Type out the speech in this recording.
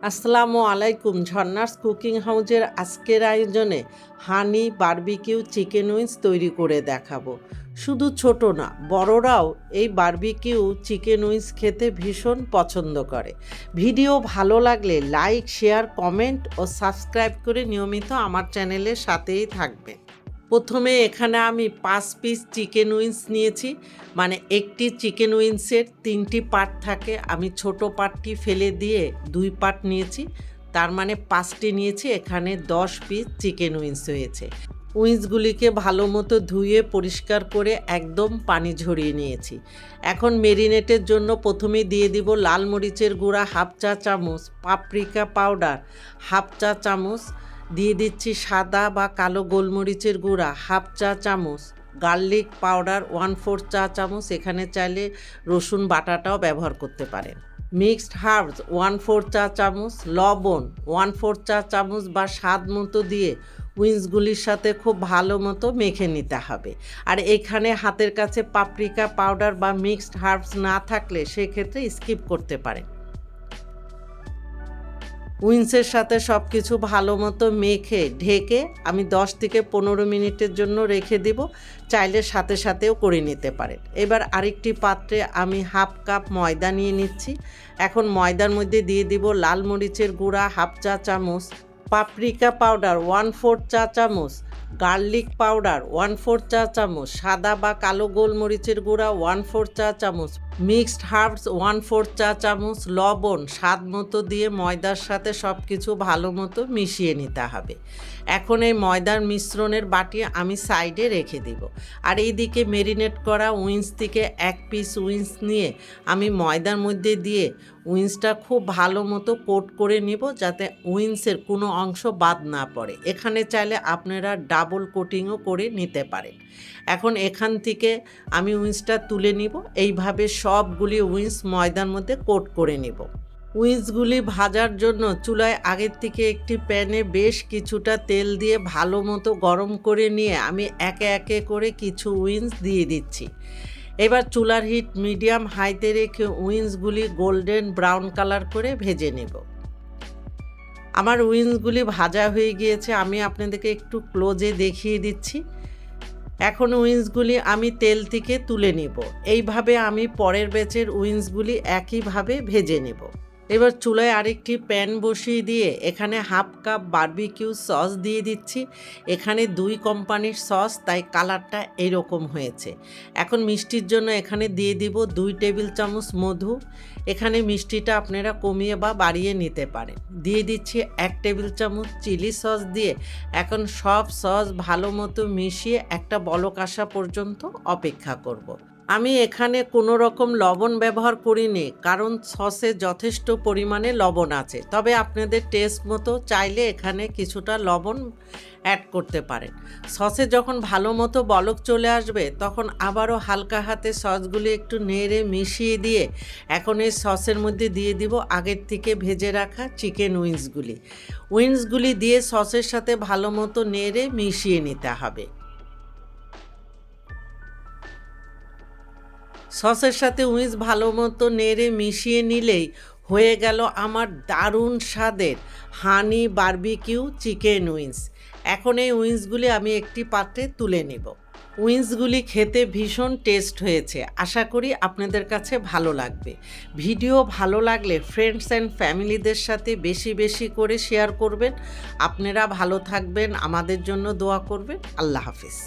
আসসালামু আলাইকুম। ঝর্ণাস কুকিং হাউজের আজকের আয়োজনে হানি বারবিকিউ চিকেন উইংস তৈরি করে দেখাবো। শুধু ছোট না, বড়রাও এই বারবিকিউ চিকেন উইংস খেতে ভীষণ পছন্দ করে। ভিডিও ভালো লাগলে লাইক, শেয়ার, কমেন্ট ও সাবস্ক্রাইব করে নিয়মিত আমার চ্যানেলের সাথেই থাকবেন। প্রথমে এখানে আমি 5 পিস চিকেন উইংস নিয়েছি। মানে একটি চিকেন উইংসের 3টি পার্ট থাকে, আমি ছোট পার্টটি ফেলে দিয়ে 2 পার্ট নিয়েছি, তার মানে 5টি নিয়েছি। এখানে 10 পিস চিকেন উইংস হয়েছে। উইংসগুলিকে ভালো মতো ধুয়ে পরিষ্কার করে একদম পানি ঝরিয়ে নিয়েছি। এখন মেরিনেটের জন্য প্রথমে দিয়ে দিব লাল মরিচের গুঁড়া হাফ চা চামচ, পাপরিকা পাউডার হাফ চা চামচ, দিয়ে দিচ্ছি সাদা বা কালো গোলমরিচের গুঁড়া হাফ চা চামচ, গার্লিক পাউডার 1/4 চা চামচ, এখানে চাইলে রসুন বাটাটাও ব্যবহার করতে পারেন। মিক্সড হার্বস 1/4 চা চামচ, লবণ 1/4 চা চামচ বা স্বাদ মতো দিয়ে উইংসগুলির সাথে খুব ভালো মতো মেখে নিতে হবে। আর এখানে হাতের কাছে পাপরিকা পাউডার বা মিক্সড হার্বস না থাকলে সেক্ষেত্রে স্কিপ করতে পারেন। উইংসের সাথে সব কিছু ভালো মতো মেখে ঢেকে আমি 10 থেকে 15 মিনিটের জন্য রেখে দিব। চাইলে সাথে সাথেও করে নিতে পারেন। এবার আরেকটি পাত্রে আমি হাফ কাপ ময়দা নিয়ে নিচ্ছি। এখন ময়দার মধ্যে দিয়ে দিব লাল মরিচের গুঁড়া হাফ চা চামচ, পাপরিকা পাউডার 1/4 চা চামচ, গার্লিক পাউডার 1/4 চা চামচ, সাদা বা কালো গোলমরিচের গুঁড়া 1/4 চা চামচ, মিক্সড হার্বস 1/4 চা চামচ, লবণ স্বাদ মতো দিয়ে ময়দার সাথে সব কিছু ভালো মতো মিশিয়ে নিতে হবে। এখন এই ময়দার মিশ্রণের বাটি আমি সাইডে রেখে দিব। আর এইদিকে মেরিনেট করা উইংস থেকে 1 পিস উইংস নিয়ে আমি ময়দার মধ্যে দিয়ে উইংসটা খুব ভালো মতো কোট করে নিব, যাতে উইংসের কোনো অংশ বাদ না পড়ে। এখানে চাইলে আপনারা ডাবল কোটিংও করে নিতে পারেন। এখন এখান থেকে আমি উইংসটা তুলে নিব। এইভাবে সবগুলি উইংস ময়দার মধ্যে কোট করে নিব। উইংসগুলি ভাজার জন্য চুলায় আগের থেকে একটি প্যানে বেশ কিছুটা তেল দিয়ে ভালো মতো গরম করে নিয়ে আমি একে একে করে কিছু উইংস দিয়ে দিচ্ছি। এবার চুলার হিট মিডিয়াম হাইতে রেখে উইংসগুলি গোল্ডেন ব্রাউন কালার করে ভেজে নেব। আমার উইংসগুলি ভাজা হয়ে গিয়েছে, আমি আপনাদেরকে একটু ক্লোজে দেখিয়ে দিচ্ছি। এখন উইংসগুলি আমি তেল থেকে তুলে নেব। এইভাবে আমি পরের ব্যাচের উইংসগুলি একইভাবে ভেজে নেব। এবার চুলায় আরেকটি প্যান বসিয়ে দিয়ে এখানে হাফ কাপ বারবিকিউ সস দিয়ে দিচ্ছি। এখানে 2 কোম্পানির সস, তাই কালারটা এইরকম হয়েছে। এখন মিষ্টির জন্য এখানে দিয়ে দিব 2 টেবিল চামচ মধু। এখানে মিষ্টিটা আপনারা কমিয়ে বা বাড়িয়ে নিতে পারেন। দিয়ে দিচ্ছি 1 টেবিল চামচ চিলি সস দিয়ে এখন সব সস ভালো মতো মিশিয়ে একটা বলক আসা পর্যন্ত অপেক্ষা করব। আমি এখানে কোনো রকম লবণ ব্যবহার করিনি, কারণ সসে যথেষ্ট পরিমাণে লবণ আছে। তবে আপনাদের টেস্ট মতো চাইলে এখানে কিছুটা লবণ অ্যাড করতে পারেন। সসে যখন ভালো মতো বলক চলে আসবে তখন আবারও হালকা হাতে সসগুলি একটু নেড়ে মিশিয়ে দিয়ে এখন এই সসের মধ্যে দিয়ে দিব আগের থেকে ভেজে রাখা চিকেন উইংসগুলি দিয়ে সসের সাথে ভালো মতো নেড়ে মিশিয়ে নিতে হবে। সসের সাথে উইংস ভালো মতো নেড়ে মিশিয়ে নিলেই হয়ে গেল আমার দারুণ স্বাদের হানি বারবিকিউ চিকেন উইংস। এখন এই উইংসগুলি আমি একটি পাত্রে তুলে নেব। উইংসগুলি খেতে ভীষণ টেস্ট হয়েছে, আশা করি আপনাদের কাছে ভালো লাগবে। ভিডিও ভালো লাগলে ফ্রেন্ডস অ্যান্ড ফ্যামিলিদের সাথে বেশি বেশি করে শেয়ার করবেন। আপনারা ভালো থাকবেন, আমাদের জন্য দোয়া করবেন। আল্লাহ হাফিজ।